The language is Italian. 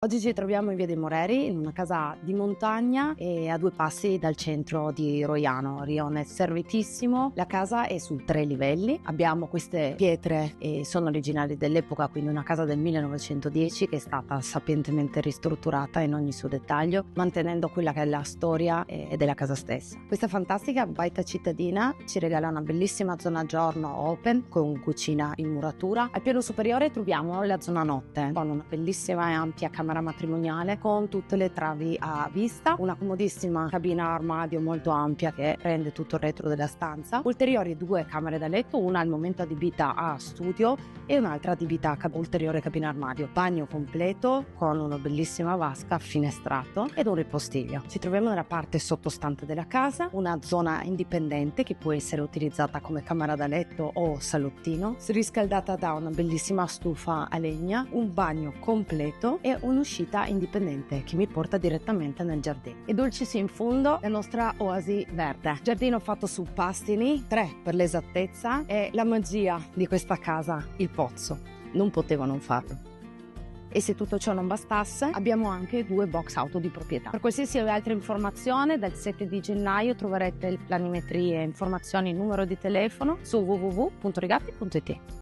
Oggi ci troviamo in via dei Moreri, in una casa di montagna e a 2 passi dal centro di Roiano. Rione è servitissimo, la casa è su 3 livelli, abbiamo queste pietre e sono originali dell'epoca, quindi una casa del 1910 che è stata sapientemente ristrutturata in ogni suo dettaglio, mantenendo quella che è la storia della casa stessa. Questa fantastica baita cittadina ci regala una bellissima zona giorno open con cucina in muratura. Al piano superiore troviamo la zona notte con una bellissima e ampia camera matrimoniale con tutte le travi a vista, una comodissima cabina armadio molto ampia che rende tutto il retro della stanza, ulteriori 2 camere da letto, una al momento adibita a studio e un'altra adibita a ulteriore cabina armadio, bagno completo con una bellissima vasca, finestrato ed un ripostiglio. Ci troviamo nella parte sottostante della casa, una zona indipendente che può essere utilizzata come camera da letto o salottino, riscaldata da una bellissima stufa a legna, un bagno completo e un'uscita indipendente che mi porta direttamente nel giardino. E dulcis in fondo la nostra oasi verde. Giardino fatto su pastini, 3 per l'esattezza, e la magia di questa casa, il pozzo. Non potevo non farlo. E se tutto ciò non bastasse, abbiamo anche 2 box auto di proprietà. Per qualsiasi altra informazione, dal 7 di gennaio troverete planimetrie e informazioni, numero di telefono su www.rigatti.it.